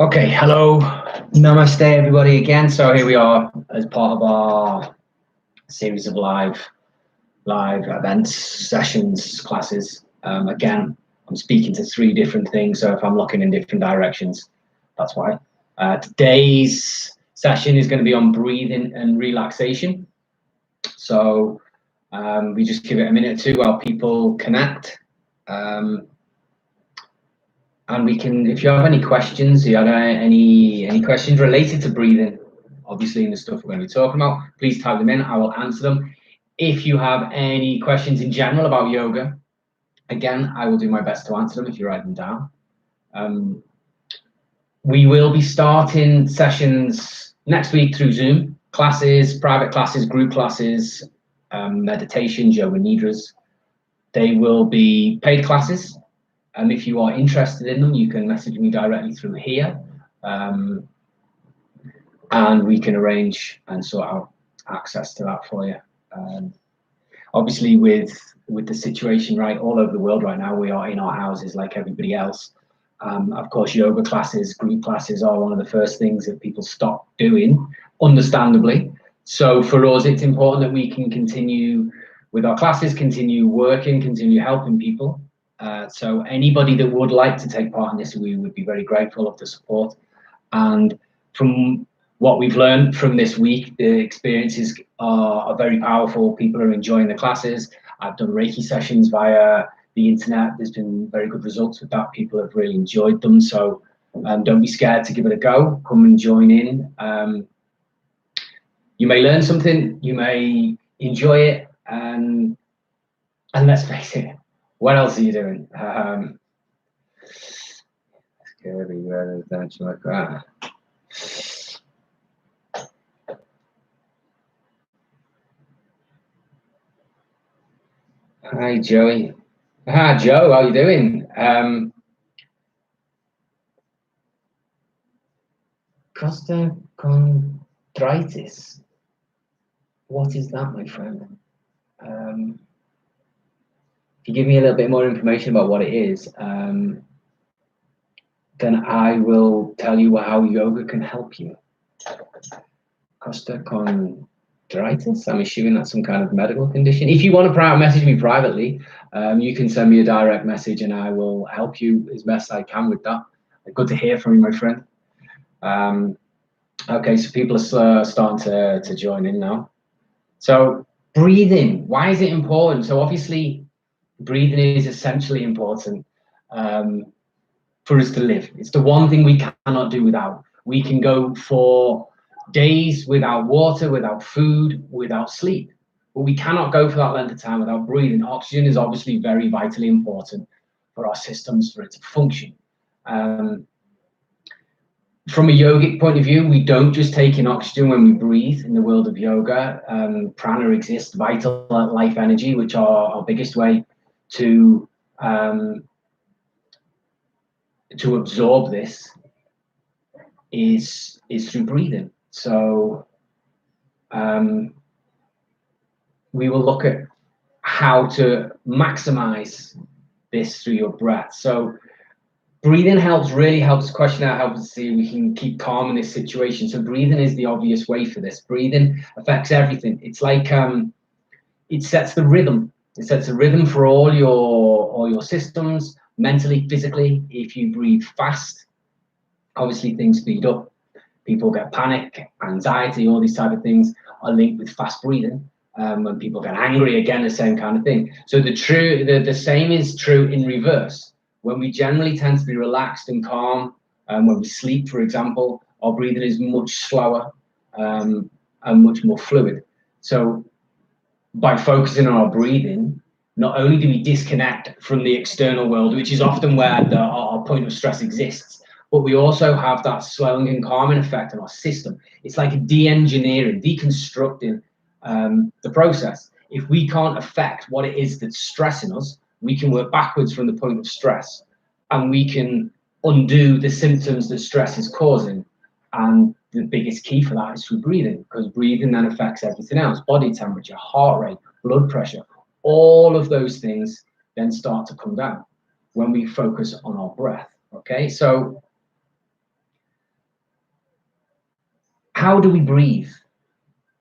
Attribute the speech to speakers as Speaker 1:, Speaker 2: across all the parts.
Speaker 1: Okay, hello, namaste everybody again. So here we are as part of our series of live events, sessions, classes. Again, I'm speaking to 3 different things, so if I'm looking in different directions, that's why. Today's session is going to be on breathing and relaxation. So we just give it a minute or two while people connect. And we can, if you have any questions, you have any questions related to breathing, obviously in the stuff we're going to be talking about, please type them in. I will answer them. If you have any questions in general about yoga, again, I will do my best to answer them if you write them down. We will be starting sessions next week through Zoom, classes, private classes, group classes, meditations, yoga nidras. They will be paid classes. If you are interested in them, you can message me directly through here, and we can arrange and sort out access to that for you. Obviously, with the situation right all over the world right now, we are in our houses like everybody else. Of course, yoga classes, group classes are one of the first things that people stop doing, understandably. So for us, it's important that we can continue with our classes, continue working, continue helping people. So anybody that would like to take part in this, we would be very grateful of the support. And from what we've learned from this week, the experiences are very powerful. People are enjoying the classes. I've done Reiki sessions via the internet. There's been very good results with that. People have really enjoyed them. So don't be scared to give it a go. Come and join in. You may learn something. You may enjoy it. And let's face it, what else are you doing? Hi, Joey. Joe, how you doing? Costochondritis. What is that, my friend? If you give me a little bit more information about what it is, then I will tell you how yoga can help you. Costochondritis? I'm assuming that's some kind of medical condition. If you want to message me privately, you can send me a direct message and I will help you as best I can with that. Good to hear from you, my friend. Okay, so people are starting to join in now. So breathing, why is it important? So obviously, breathing is essentially important for us to live. It's the one thing we cannot do without. We can go for days without water, without food, without sleep, but we cannot go for that length of time without breathing. Oxygen is obviously very vitally important for our systems, for it to function. From a yogic point of view, we don't just take in oxygen when we breathe. In the world of yoga, prana exists, vital life energy, which are our biggest way to absorb this is through breathing. So we will look at how to maximize this through your breath. So breathing really helps question out, helps us see if we can keep calm in this situation. So breathing is the obvious way for this. Breathing affects everything. It's like it sets the rhythm. It sets a rhythm for all your systems, mentally, physically. If you breathe fast, obviously things speed up. People get panic, anxiety, all these type of things are linked with fast breathing. When people get angry, again, the same kind of thing. So the same is true in reverse. When we generally tend to be relaxed and calm, when we sleep, for example, our breathing is much slower and much more fluid. So by focusing on our breathing, not only do we disconnect from the external world, which is often where our point of stress exists, but we also have that slowing and calming effect on our system. It's like de-engineering, deconstructing the process. If we can't affect what it is that's stressing us, we can work backwards from the point of stress and we can undo the symptoms that stress is causing. And the biggest key for that is through breathing, because breathing then affects everything else: body temperature, heart rate, blood pressure. All of those things then start to come down when we focus on our breath. Okay, so How do we breathe?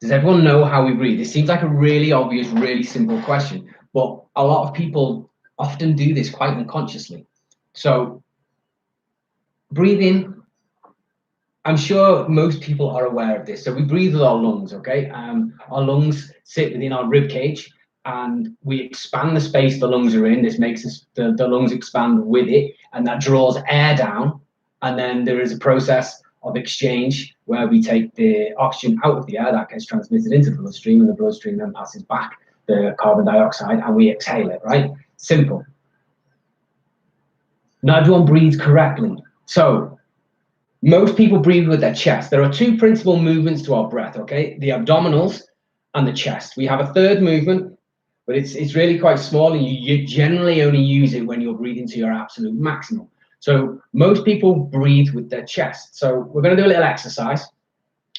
Speaker 1: Does everyone know how we breathe? It seems like a really obvious, really simple question, but a lot of people often do this quite unconsciously. So breathing, I'm sure most people are aware of this. So we breathe with our lungs, okay? Our lungs sit within our rib cage, and we expand the space the lungs are in. This makes the lungs expand with it, and that draws air down. And then there is a process of exchange where we take the oxygen out of the air that gets transmitted into the bloodstream, and the bloodstream then passes back the carbon dioxide, and we exhale it, right? Simple. Not everyone breathes correctly. So most people breathe with their chest. There are two principal movements to our breath, okay? The abdominals and the chest. We have a third movement, but it's really quite small, and you generally only use it when you're breathing to your absolute maximum. So most people breathe with their chest. So we're going to do a little exercise.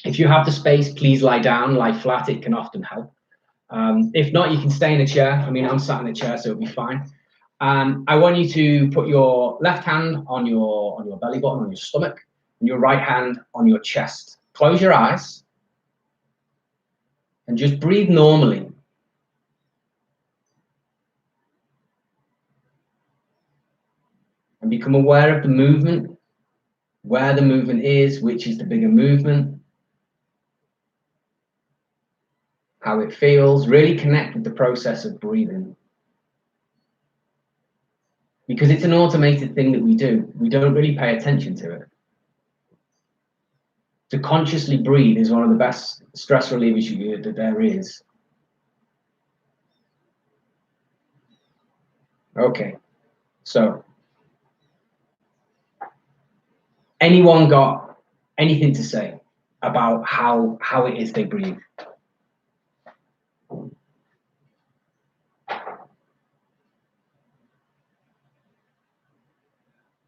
Speaker 1: If you have the space, please lie down, lie flat. It can often help. If not, you can stay in a chair. I mean, I'm sat in a chair, so it'll be fine. And I want you to put your left hand on your belly button, on your stomach, and your right hand on your chest. Close your eyes and just breathe normally. And become aware of the movement, where the movement is, which is the bigger movement, how it feels. Really connect with the process of breathing. Because it's an automated thing that we do. We don't really pay attention to it. To consciously breathe is one of the best stress relievers that there is. Okay, so anyone got anything to say about how it is they breathe?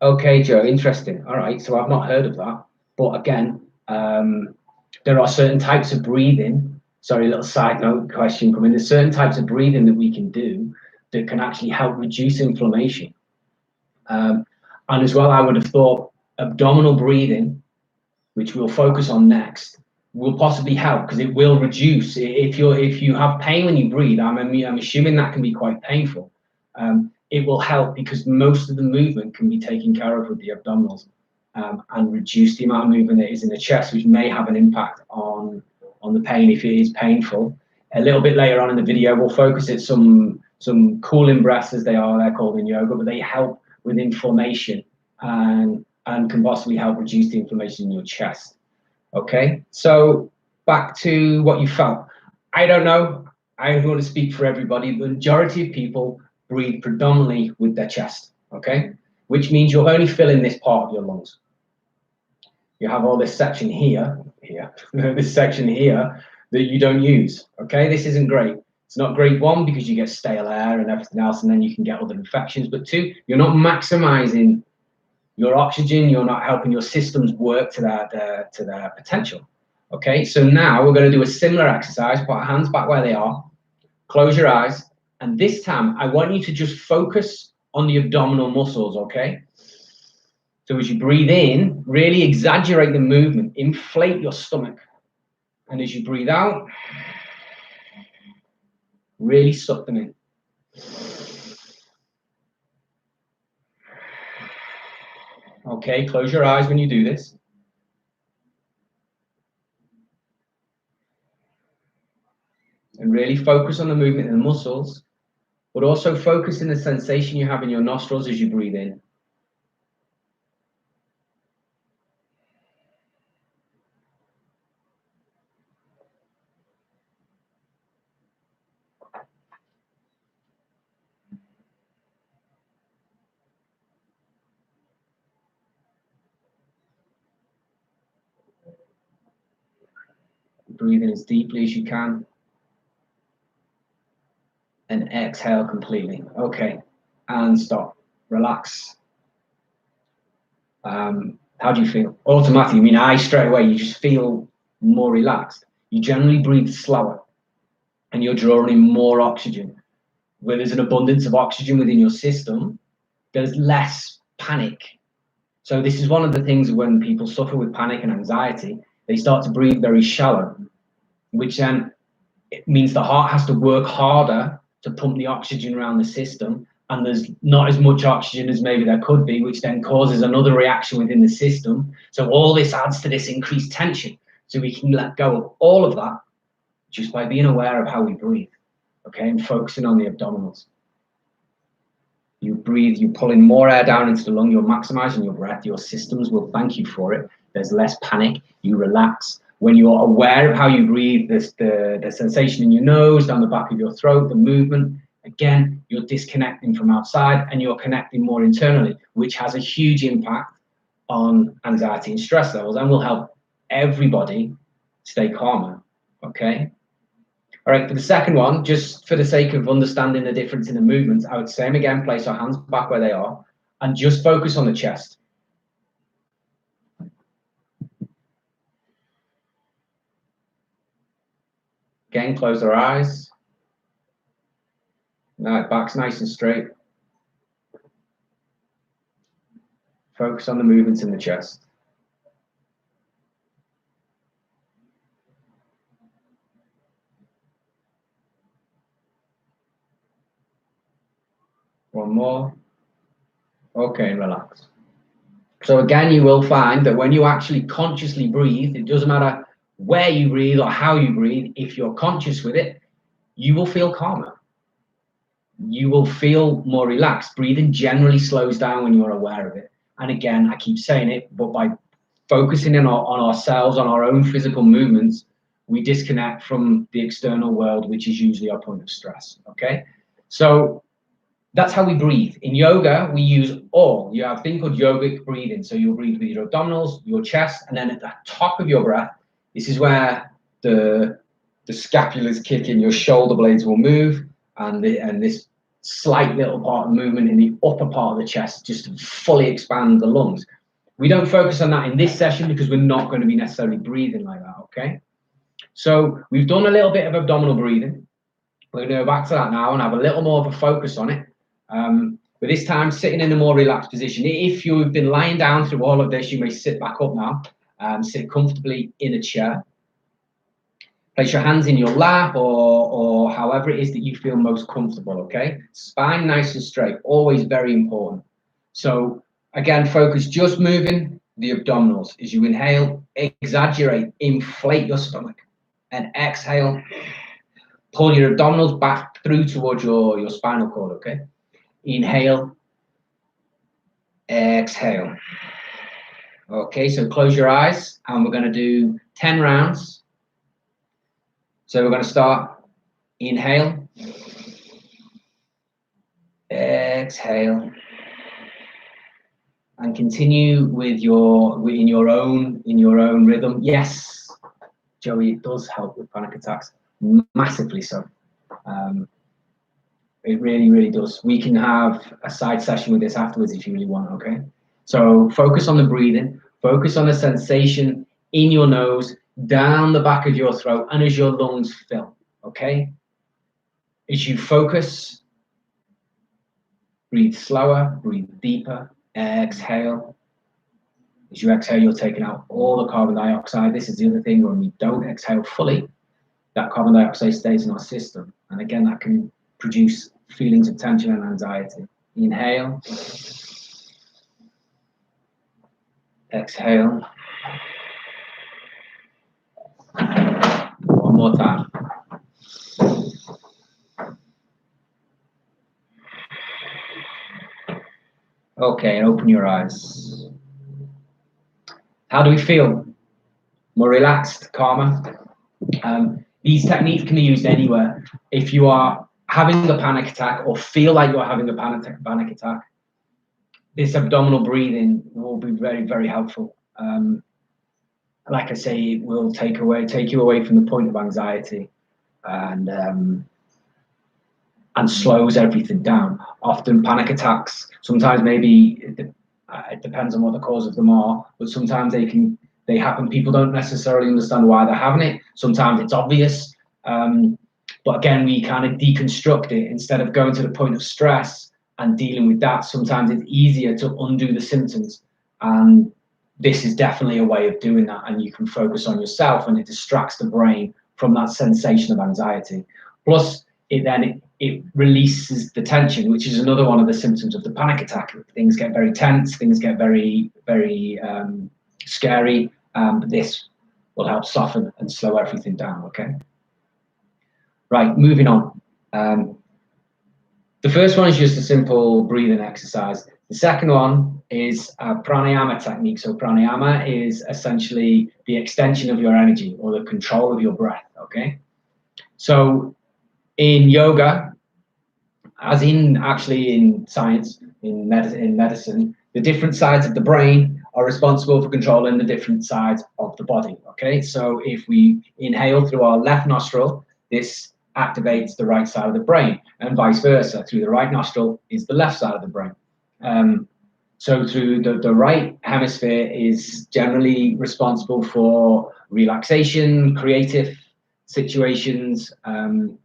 Speaker 1: Okay, Joe, interesting. All right, so I've not heard of that. But again, there are certain types of breathing. Sorry, a little side note question coming. There's certain types of breathing that we can do that can actually help reduce inflammation. And as well, I would have thought abdominal breathing, which we'll focus on next, will possibly help because it will reduce. If you have pain when you breathe, I'm assuming that can be quite painful. It will help because most of the movement can be taken care of with the abdominals, and reduce the amount of movement that is in the chest, which may have an impact on the pain if it is painful. A little bit later on in the video, we'll focus at some cooling breaths, as they're called in yoga, but they help with inflammation and can possibly help reduce the inflammation in your chest. Okay, so back to what you felt. I don't know. I don't want to speak for everybody. The majority of people breathe predominantly with their chest, okay? Which means you're only filling this part of your lungs. You have all this section here, this section here that you don't use, okay? This isn't great. It's not great, one, because you get stale air and everything else, and then you can get other infections. But two, you're not maximizing your oxygen, you're not helping your systems work to their potential. Okay, so now we're going to do a similar exercise. Put our hands back where they are, close your eyes, and this time I want you to just focus on the abdominal muscles, okay? So as you breathe in, really exaggerate the movement, inflate your stomach. And as you breathe out, really suck them in. Okay, close your eyes when you do this. And really focus on the movement in the muscles, but also focus in the sensation you have in your nostrils as you breathe in. Breathe in as deeply as you can. And exhale completely. Okay, and stop. Relax. How do you feel? Automatically, I mean, straight away, you just feel more relaxed. You generally breathe slower, and you're drawing in more oxygen. Where there's an abundance of oxygen within your system, there's less panic. So this is one of the things when people suffer with panic and anxiety, they start to breathe very shallow, which then it means the heart has to work harder to pump the oxygen around the system, and there's not as much oxygen as maybe there could be, which then causes another reaction within the system. So all this adds to this increased tension. So we can let go of all of that just by being aware of how we breathe, okay, and focusing on the abdominals. You breathe, you pull in more air down into the lung, you're maximizing your breath, your systems will thank you for it. There's less panic, you relax. When you're aware of how you breathe, the sensation in your nose, down the back of your throat, the movement, again, you're disconnecting from outside and you're connecting more internally, which has a huge impact on anxiety and stress levels and will help everybody stay calmer, okay? All right, for the second one, just for the sake of understanding the difference in the movements, I would same again, place our hands back where they are and just focus on the chest. Again, close our eyes. Now, back's nice and straight. Focus on the movements in the chest. One more. Okay, relax. So again, you will find that when you actually consciously breathe, it doesn't matter where you breathe or how you breathe, if you're conscious with it, you will feel calmer. You will feel more relaxed. Breathing generally slows down when you're aware of it. And again, I keep saying it, but by focusing on ourselves, on our own physical movements, we disconnect from the external world, which is usually our point of stress, okay? So that's how we breathe. In yoga, we use all. You have a thing called yogic breathing. So you'll breathe with your abdominals, your chest, and then at the top of your breath, this is where the scapulars kick in, your shoulder blades will move, and this slight little part of movement in the upper part of the chest just to fully expand the lungs. We don't focus on that in this session because we're not going to be necessarily breathing like that, okay? So we've done a little bit of abdominal breathing. We're going to go back to that now and have a little more of a focus on it. But this time sitting in a more relaxed position. If you've been lying down through all of this, you may sit back up now. Sit comfortably in a chair. Place your hands in your lap or however it is that you feel most comfortable, okay? Spine nice and straight, always very important. So again, focus just moving the abdominals. As you inhale, exaggerate, inflate your stomach. And exhale, pull your abdominals back through towards your spinal cord, okay? Inhale, exhale. Okay, so close your eyes and we're going to do 10 rounds. So we're going to start, inhale, exhale, and continue with in your own rhythm. Yes, Joey, it does help with panic attacks, massively so. It really, really does. We can have a side session with this afterwards if you really want, okay? So focus on the breathing, focus on the sensation in your nose, down the back of your throat, and as your lungs fill, okay? As you focus, breathe slower, breathe deeper, exhale. As you exhale, you're taking out all the carbon dioxide. This is the other thing, when we don't exhale fully, that carbon dioxide stays in our system. And again, that can produce feelings of tension and anxiety. Inhale. Exhale. One more time. Okay, open your eyes. How do we feel? More relaxed, calmer? These techniques can be used anywhere. If you are having a panic attack or feel like you're having a panic attack, this abdominal breathing will be very, very helpful. Like I say, it will take you away from the point of anxiety and slows everything down. Often panic attacks, sometimes maybe it depends on what the cause of them are, but sometimes they happen. People don't necessarily understand why they're having it. Sometimes it's obvious. But again, we kind of deconstruct it instead of going to the point of stress and dealing with that. Sometimes it's easier to undo the symptoms and this is definitely a way of doing that, and you can focus on yourself, and it distracts the brain from that sensation of anxiety. Plus, it releases the tension, which is another one of the symptoms of the panic attack. Things get very tense, things get very, very scary. This will help soften and slow everything down, okay? Right, moving on. The first one is just a simple breathing exercise. The second one is a pranayama technique. So pranayama is essentially the extension of your energy or the control of your breath, okay? So in yoga, as in actually in science, in medicine, the different sides of the brain are responsible for controlling the different sides of the body, okay? So if we inhale through our left nostril, this activates the right side of the brain, and vice versa. Through the right nostril is the left side of the brain. So through the right hemisphere is generally responsible for relaxation, creative situations, and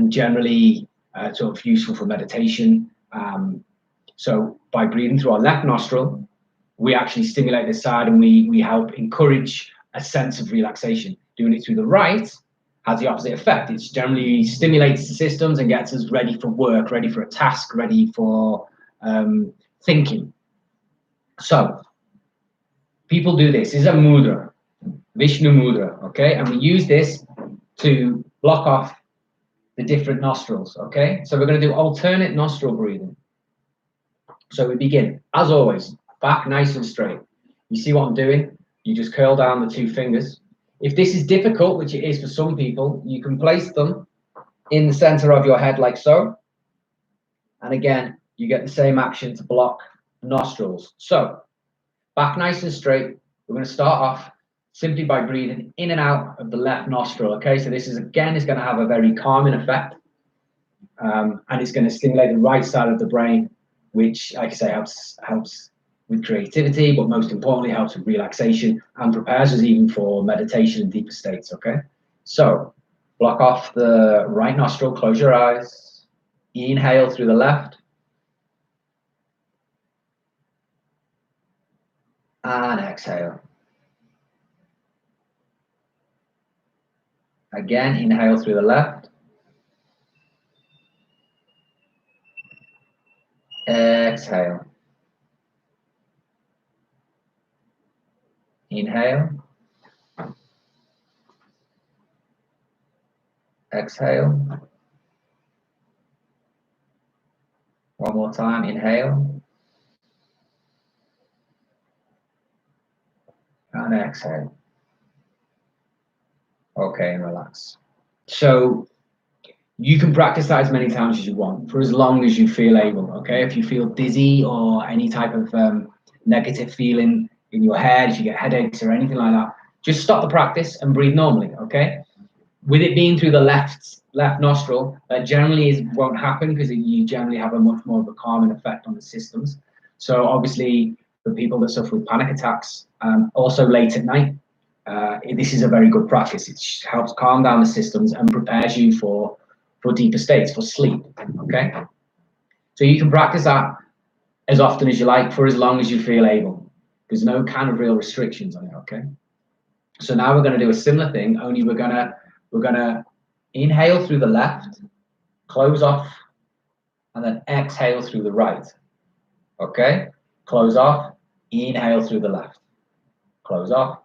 Speaker 1: generally sort of useful for meditation. So by breathing through our left nostril, we actually stimulate this side, and we help encourage a sense of relaxation. Doing it through the right has the opposite effect. It generally stimulates the systems and gets us ready for work, ready for a task, ready for thinking. So people do this. This is a mudra, Vishnu mudra, okay? And we use this to block off the different nostrils, okay? So we're going to do alternate nostril breathing. So we begin, as always, back nice and straight. You see what I'm doing? You just curl down the two fingers. If this is difficult, which it is for some people, you can place them in the center of your head like so. And again, you get the same action to block nostrils. So back nice and straight. We're going to start off simply by breathing in and out of the left nostril, okay? So this is, again, is going to have a very calming effect. And it's going to stimulate the right side of the brain, which, like I say, helps with creativity, but most importantly helps with relaxation and prepares us even for meditation and deeper states, okay? So block off the right nostril, close your eyes, inhale through the left, and exhale. Again, inhale through the left, exhale. Inhale, exhale. One more time, inhale, and exhale. Okay, and relax. So you can practice that as many times as you want, for as long as you feel able, okay? If you feel dizzy or any type of negative feeling in your head, if you get headaches or anything like that, just stop the practice and breathe normally, okay? With it being through the left nostril, that generally won't happen because you generally have a much more of a calming effect on the systems. So obviously, for people that suffer with panic attacks, also late at night, this is a very good practice. It helps calm down the systems and prepares you for deeper states, for sleep, okay? So you can practice that as often as you like, for as long as you feel able. There's no kind of real restrictions on it, okay? So now we're going to do a similar thing, only we're going to inhale through the left, close off, and then exhale through the right, okay? Close off, inhale through the left, close off,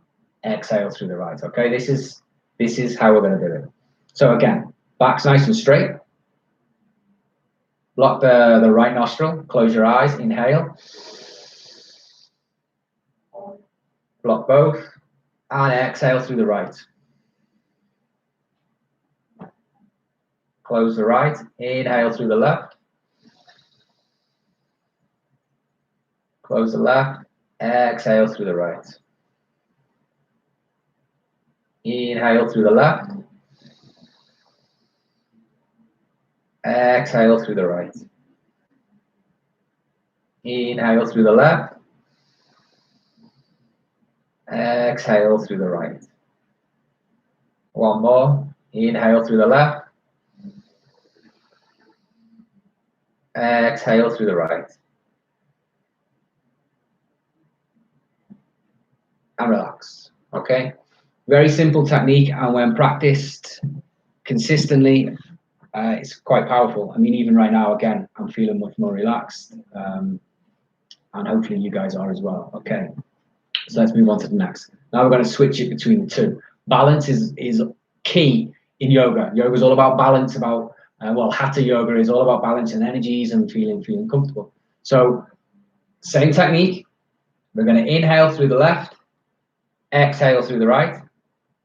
Speaker 1: exhale through the right, okay? This is how we're going to do it. So again, back's nice and straight. Block the right nostril, close your eyes, inhale. Block both, and exhale through the right. Close the right, inhale through the left. Close the left, exhale through the right. Inhale through the left. Exhale through the right. Inhale through the left. Exhale through the right. One more. Inhale through the left. Exhale through the right. and relax. Okay, very simple technique, and when practiced consistently, it's quite powerful. I mean, even right now, again, I'm feeling much more relaxed, and hopefully you guys are as well. Okay, so let's move on to the next. Now we're going to switch it between the two. Balance is key in yoga. Yoga is all about balance. Well, hatha yoga is all about balance and energies and feeling comfortable. So same technique. We're going to inhale through the left, exhale through the right,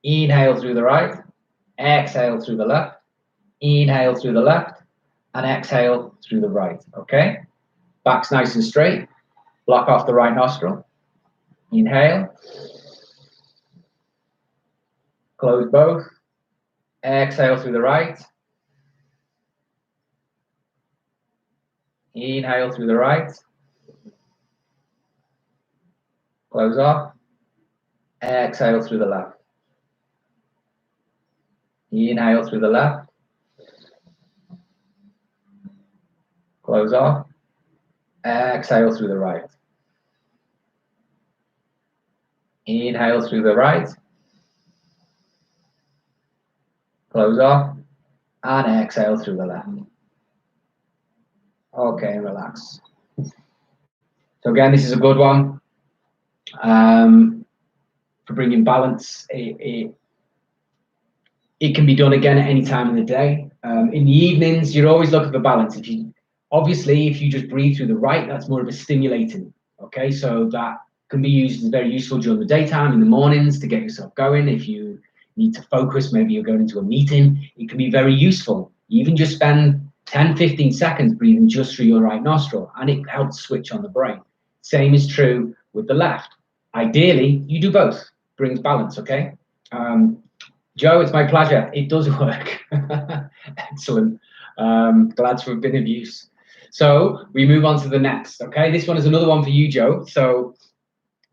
Speaker 1: inhale through the right, exhale through the left, inhale through the left, and exhale through the right. Okay, back's nice and straight. Block off the right nostril. Inhale, close both. Exhale through the right. Inhale through the right. Close off. Exhale through the left. Inhale through the left. Close off. Exhale through the right. Inhale through the right. Close off. And exhale through the left. Okay, relax. So again, this is a good one for bringing balance. It can be done again at any time in the day. In the evenings, you're always looking for balance. If you just breathe through the right, that's more of a stimulating. Okay, so that can be used as very useful during the daytime, in the mornings, to get yourself going. If you need to focus, maybe you're going into a meeting, it can be very useful. You even just spend 10-15 seconds breathing just through your right nostril, and it helps switch on the brain. Same is true with the left. Ideally, you do both. Brings balance. Okay. Joe, it's my pleasure. It does work. Excellent. Glad to have been of use. So we move on to the next. Okay, this one is another one for you, Joe. So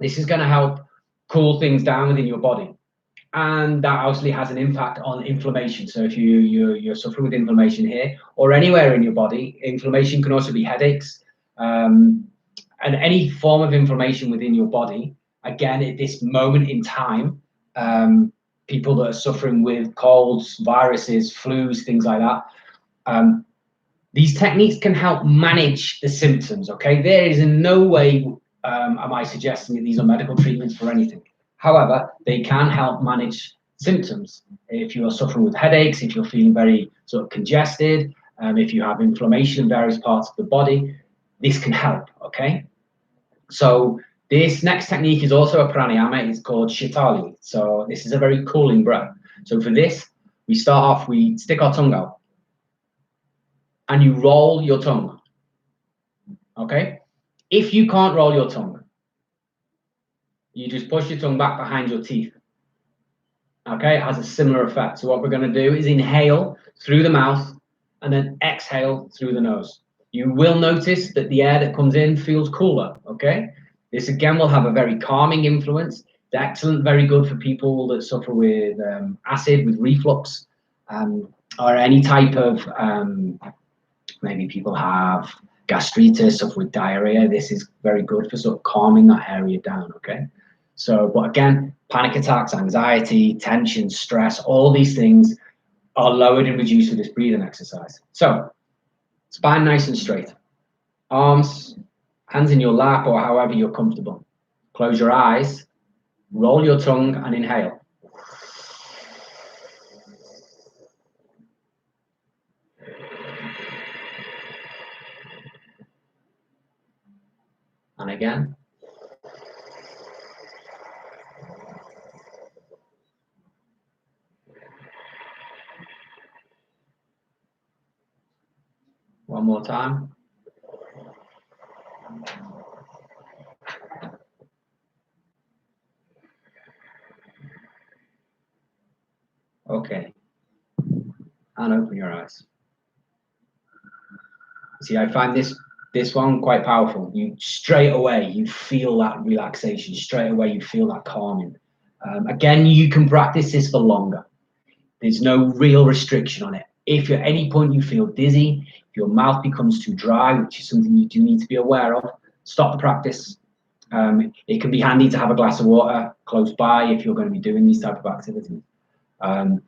Speaker 1: this is going to help cool things down within your body, and that obviously has an impact on inflammation. So if you're suffering with inflammation here or anywhere in your body, inflammation can also be headaches, and any form of inflammation within your body. Again, at this moment in time, people that are suffering with colds, viruses, flus, things like that, these techniques can help manage the symptoms. Okay, there is in no way am I suggesting that these are medical treatments for anything. However, they can help manage symptoms. If you are suffering with headaches, if you're feeling very sort of congested, if you have inflammation in various parts of the body, this can help. Okay, so this next technique is also a pranayama. It's called Shitali. So this is a very cooling breath. So for this, we start off, we stick our tongue out and you roll your tongue. Okay? If you can't roll your tongue, you just push your tongue back behind your teeth. Okay? It has a similar effect. So what we're going to do is inhale through the mouth and then exhale through the nose. You will notice that the air that comes in feels cooler. Okay? This again will have a very calming influence. It's excellent, very good for people that suffer with acid, with reflux, or any type of, maybe people have gastritis, suffer with diarrhea. This is very good for sort of calming that area down, okay? So, but again, panic attacks, anxiety, tension, stress, all these things are lowered and reduced with this breathing exercise. So, spine nice and straight. Arms, hands in your lap or however you're comfortable. Close your eyes, roll your tongue and inhale. And again. One more time. Okay. And open your eyes. See, I find this one quite powerful. You straight away, you feel that relaxation. Straight away, you feel that calming. Again, you can practice this for longer. There's no real restriction on it. If at any point you feel dizzy, if your mouth becomes too dry, which is something you do need to be aware of, stop the practice It can be handy to have a glass of water close by if you're going to be doing these type of activities. And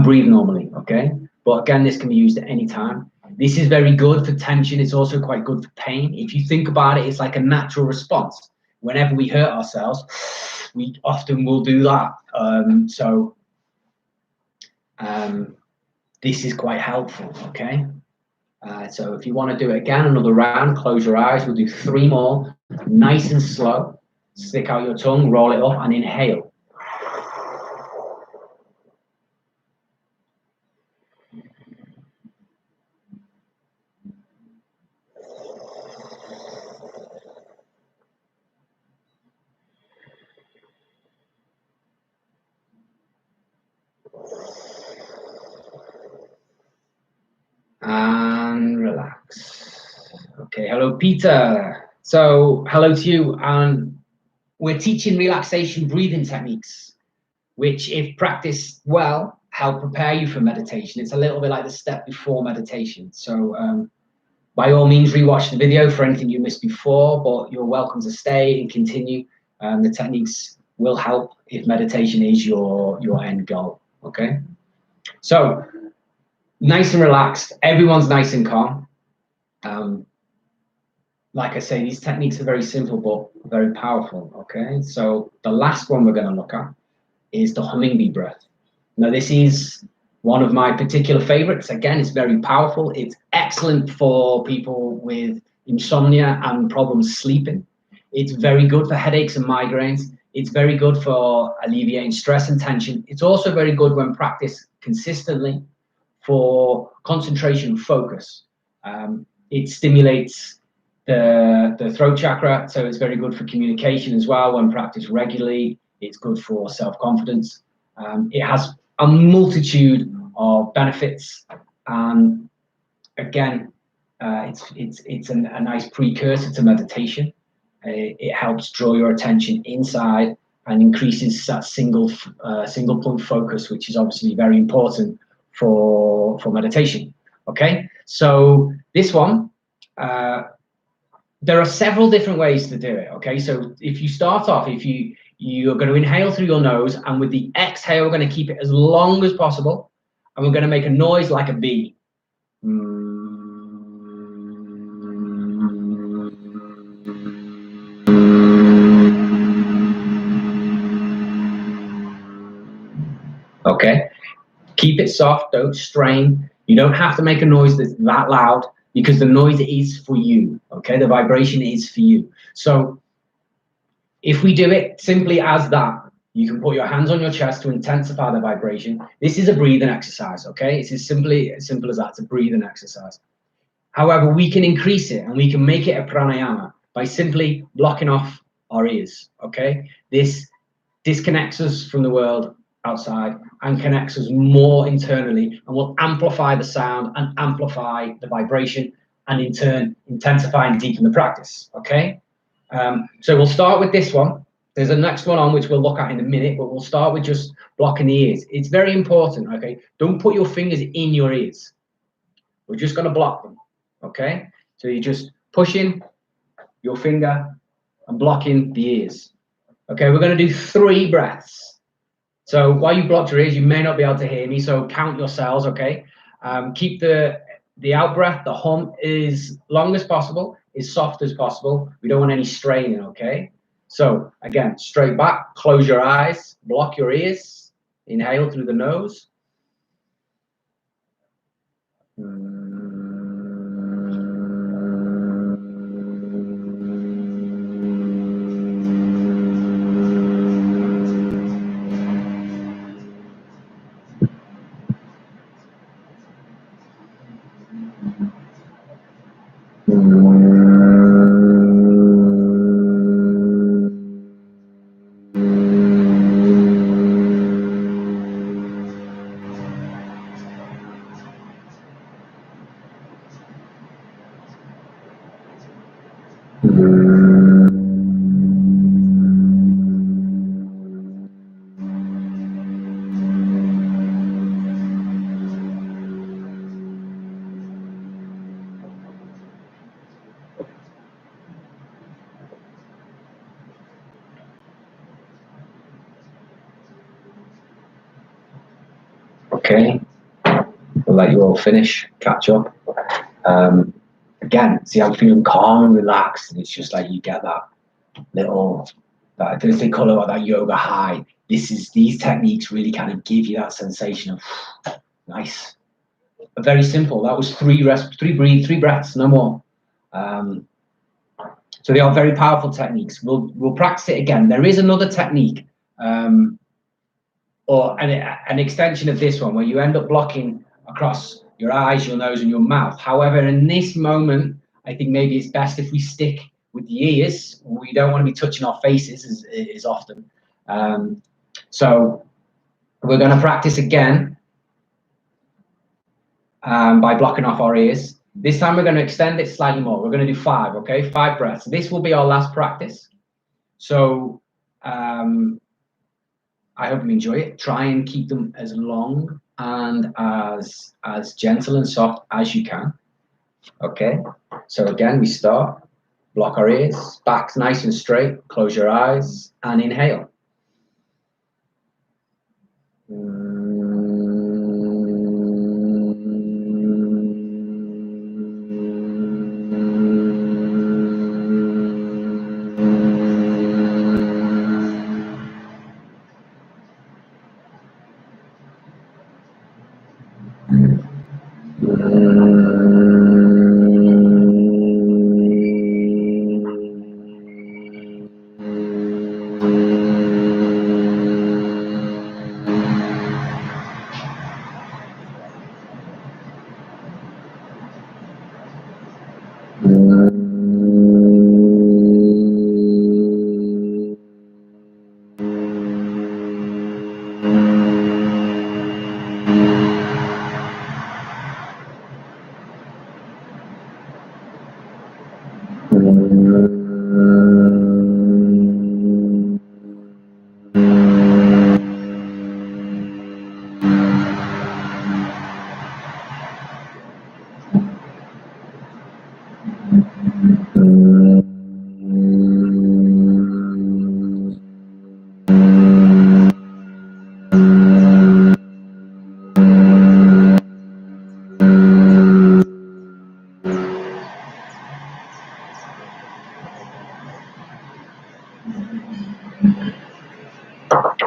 Speaker 1: breathe normally, okay? But again, this can be used at any time. This is very good for tension. It's also quite good for pain. If you think about it, it's like a natural response. Whenever we hurt ourselves, we often will do that. This is quite helpful, okay? So if you want to do it again, another round, close your eyes. We'll do 3 more, nice and slow. Stick out your tongue, roll it up, and inhale. And relax. Okay, hello, Peter. So hello to you, and we're teaching relaxation breathing techniques, which, if practiced well, help prepare you for meditation. It's a little bit like the step before meditation. So by all means, rewatch the video for anything you missed before, but you're welcome to stay and continue. The techniques will help if meditation is your end goal, okay? So, nice and relaxed, everyone's nice and calm. Like I say, these techniques are very simple, but very powerful, okay? So the last one we're gonna look at is the humming bee breath. Now, this is one of my particular favorites. Again, it's very powerful. It's excellent for people with insomnia and problems sleeping. It's very good for headaches and migraines. It's very good for alleviating stress and tension. It's also very good when practiced consistently for concentration and focus. It stimulates the throat chakra, so it's very good for communication as well when practiced regularly. It's good for self-confidence. It has a multitude of benefits, and again, it's a nice precursor to meditation. It helps draw your attention inside and increases that single point focus, which is obviously very important for meditation. Okay, so this one, there are several different ways to do it. Okay, so if you start off, you're going to inhale through your nose, and with the exhale, we're going to keep it as long as possible, and we're going to make a noise like a bee. Okay, keep it soft, don't strain. You don't have to make a noise that's that loud, because the noise is for you, okay? The vibration is for you. So if we do it simply as that, you can put your hands on your chest to intensify the vibration. This is a breathing exercise, okay? It's as simple as that. It's a breathing exercise. However, we can increase it, and we can make it a pranayama by simply blocking off our ears, okay? This disconnects us from the world outside and connects us more internally, and will amplify the sound and amplify the vibration, and in turn intensify and deepen the practice, okay? So we'll start with this one. There's a next one on which we'll look at in a minute, but we'll start with just blocking the ears. It's very important, okay? Don't put your fingers in your ears. We're just going to block them, okay? So you're just pushing your finger and blocking the ears. Okay, we're going to do 3 breaths. So while you blocked your ears, you may not be able to hear me, so count yourselves, okay? Keep the out breath, the hum, as long as possible, as soft as possible. We don't want any straining, okay? So again, straight back, close your eyes, block your ears, inhale through the nose. Okay, we'll let you all finish, catch up. Again, see, I'm feeling calm and relaxed, and it's just like you get that little, that they call it that yoga high. These techniques really kind of give you that sensation of nice. Very simple. That was three breaths, no more. So they are very powerful techniques. We'll practice it again. There is another technique, or an extension of this one, where you end up blocking across your eyes, your nose, and your mouth. However, in this moment, I think maybe it's best if we stick with the ears. We don't want to be touching our faces as often. So we're going to practice again by blocking off our ears. This time we're going to extend it slightly more. We're going to do 5, okay? 5 breaths. This will be our last practice. So I hope you enjoy it. Try and keep them as long and as gentle and soft as you can. Okay, so again, we start. Block our ears, back's nice and straight. Close your eyes and inhale.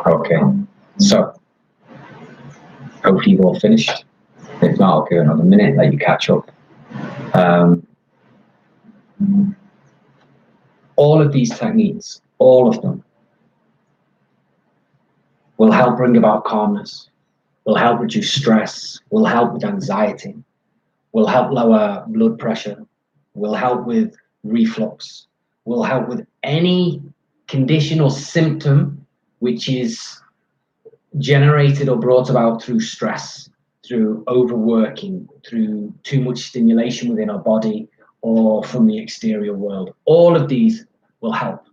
Speaker 1: Okay, so hopefully you've all finished. If not, I'll give another minute, let you catch up. All of these techniques, all of them, will help bring about calmness, will help reduce stress, will help with anxiety, will help lower blood pressure, will help with reflux, will help with any condition or symptom which is generated or brought about through stress, through overworking, through too much stimulation within our body or from the exterior world. All of these will help.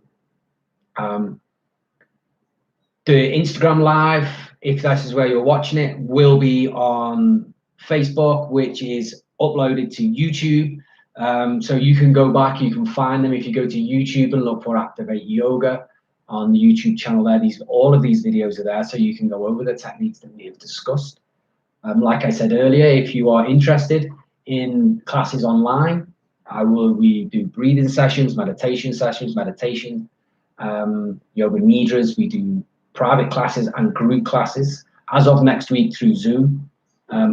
Speaker 1: The Instagram Live, if that is where you're watching it, will be on Facebook, which is uploaded to YouTube. So you can go back, you can find them if you go to YouTube and look for Activate Yoga on the YouTube channel there. All of these videos are there, so you can go over the techniques that we have discussed. Like I said earlier, if you are interested in classes online, we do breathing sessions, meditation, yoga nidras. We do private classes and group classes as of next week through Zoom.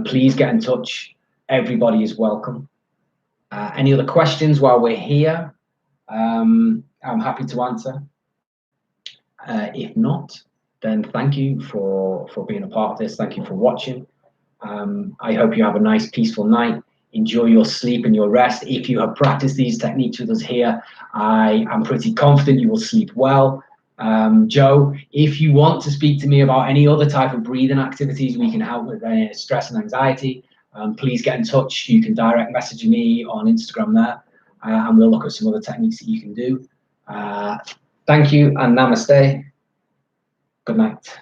Speaker 1: Please get in touch. Everybody is welcome. Any other questions while we're here? I'm happy to answer. If not, then thank you for being a part of this. Thank you for watching. I hope you have a nice, peaceful night. Enjoy your sleep and your rest. If you have practiced these techniques with us here, I am pretty confident you will sleep well. Joe, if you want to speak to me about any other type of breathing activities we can help with stress and anxiety, please get in touch. You can direct message me on Instagram there, and we'll look at some other techniques that you can do. Thank you and namaste. Good night.